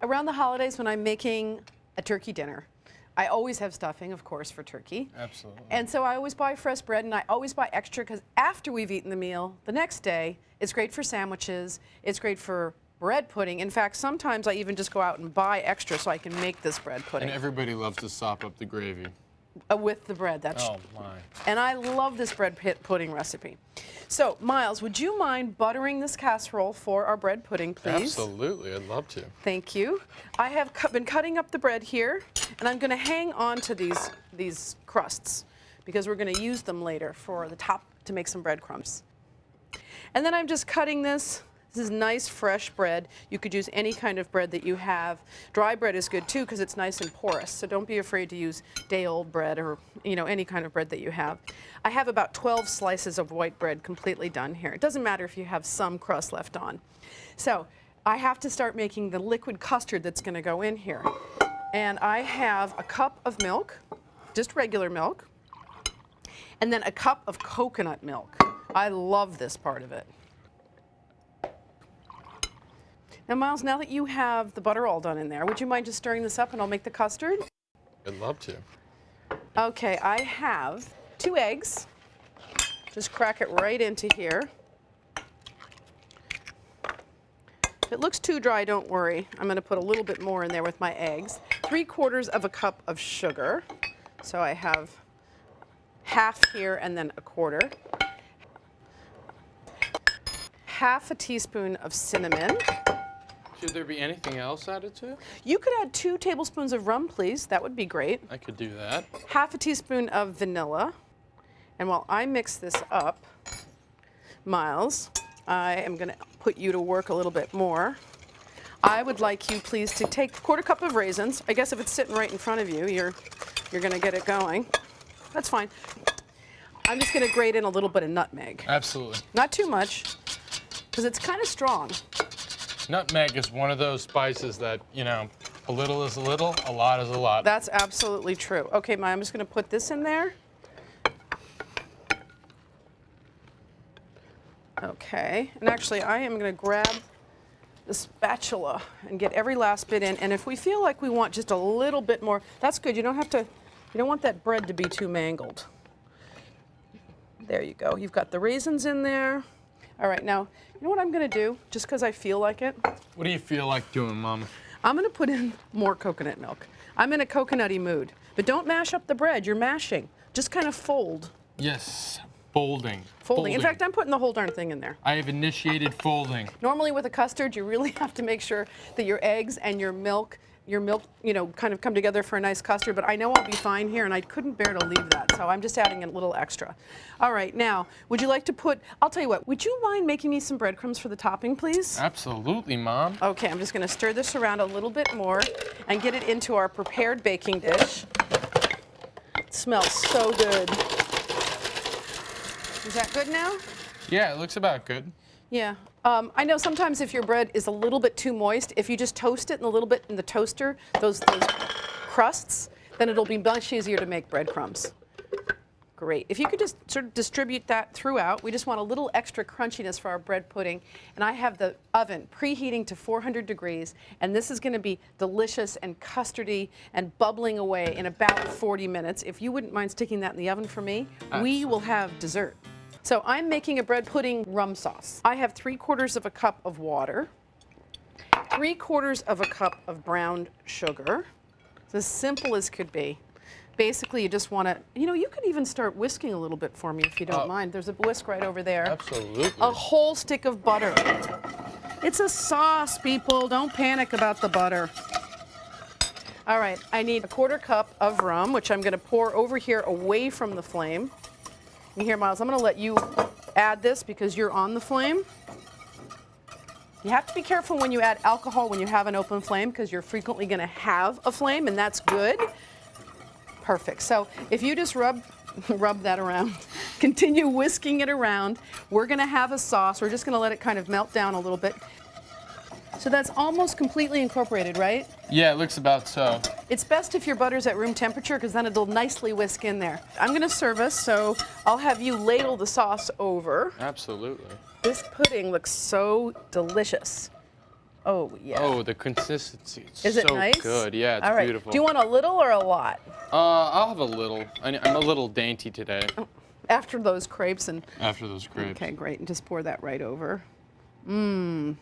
Around the holidays when I'm making a turkey dinner, I always have stuffing, of course, for turkey. Absolutely. And so I always buy fresh bread, and I always buy extra because after we've eaten the meal, the next day, it's great for sandwiches, it's great for bread pudding. In fact, sometimes I even just go out and buy extra so I can make this bread pudding. And everybody loves to sop up the gravy. With the bread, that's. Oh my. And I love this bread pudding recipe. So, Miles, would you mind buttering this casserole for our bread pudding, please? Absolutely, I'd love to. Thank you. I have been cutting up the bread here, and I'm going to hang on to these crusts because we're going to use them later for the top to make some breadcrumbs. And then I'm just cutting this. This is nice, fresh bread. You could use any kind of bread that you have. Dry bread is good, too, because it's nice and porous. So don't be afraid to use day-old bread or, you know, any kind of bread that you have. I have about 12 slices of white bread completely done here. It doesn't matter if you have some crust left on. So I have to start making the liquid custard that's going to go in here. And I have a cup of milk, just regular milk, and then a cup of coconut milk. I love this part of it. Now, Miles, now that you have the butter all done in there, would you mind just stirring this up and I'll make the custard? I'd love to. Okay, I have 2 eggs. Just crack it right into here. If it looks too dry, don't worry. I'm going to put a little bit more in there with my eggs. 3/4 of a cup of sugar. So I have half here and then 1/4. Half a teaspoon of cinnamon. Should there be anything else added to it? You could add 2 tablespoons of rum, please. That would be great. I could do that. Half a teaspoon of vanilla. And while I mix this up, Miles, I am going to put you to work a little bit more. I would like you, please, to take 1/4 cup of raisins. I guess if it's sitting right in front of you, you're going to get it going. That's fine. I'm just going to grate in a little bit of nutmeg. Absolutely. Not too much, because it's kind of strong. Nutmeg is one of those spices that, you know, a little is a little, a lot is a lot. That's absolutely true. Okay, Maya, I'm just going to put this in there. Okay, and actually I am going to grab the spatula and get every last bit in. And if we feel like we want just a little bit more, that's good. You don't have to, you don't want that bread to be too mangled. There you go. You've got the raisins in there. All right, now, you know what I'm going to do, just because I feel like it? What do you feel like doing, Mama? I'm going to put in more coconut milk. I'm in a coconutty mood. But don't mash up the bread. You're mashing. Just kind of fold. Yes, folding. Folding. In fact, I'm putting the whole darn thing in there. I have initiated folding. Normally with a custard, you really have to make sure that your eggs and your milk, you know, kind of come together for a nice custard, but I know I'll be fine here, and I couldn't bear to leave that, so I'm just adding a little extra. All right, now, would you like to put, I'll tell you what, would you mind making me some breadcrumbs for the topping, please? Absolutely, Mom. Okay, I'm just going to stir this around a little bit more and get it into our prepared baking dish. It smells so good. Is that good now? Yeah, it looks about good. Yeah. I know sometimes if your bread is a little bit too moist, if you just toast it a little bit in the toaster, those crusts, then it'll be much easier to make breadcrumbs. Great. If you could just sort of distribute that throughout, we just want a little extra crunchiness for our bread pudding. And I have the oven preheating to 400 degrees, and this is going to be delicious and custardy and bubbling away in about 40 minutes. If you wouldn't mind sticking that in the oven for me, we will have dessert. So I'm making a bread pudding rum sauce. I have 3/4 of a cup of water, 3/4 of a cup of brown sugar. It's as simple as could be. Basically, you just want to, you know, you could even start whisking a little bit for me if you don't mind. There's a whisk right over there. Absolutely. A whole stick of butter. It's a sauce, people. Don't panic about the butter. All right, I need 1/4 cup of rum, which I'm going to pour over here away from the flame. And here, Miles, I'm going to let you add this because you're on the flame. You have to be careful when you add alcohol when you have an open flame because you're frequently going to have a flame, and that's good. Perfect. So if you just rub that around, continue whisking it around, we're going to have a sauce. We're just going to let it kind of melt down a little bit. So that's almost completely incorporated, right? Yeah, it looks about so. It's best if your butter's at room temperature because then it'll nicely whisk in there. I'm going to serve us, so I'll have you ladle the sauce over. Absolutely. This pudding looks so delicious. Oh, yeah. Oh, the consistency. It's Is it so nice? good. Yeah, it's All right. beautiful. Do you want a little or a lot? I'll have a little. I'm a little dainty today. After those crepes and. After those grapes. Okay, great. And just pour that right over. Mmm.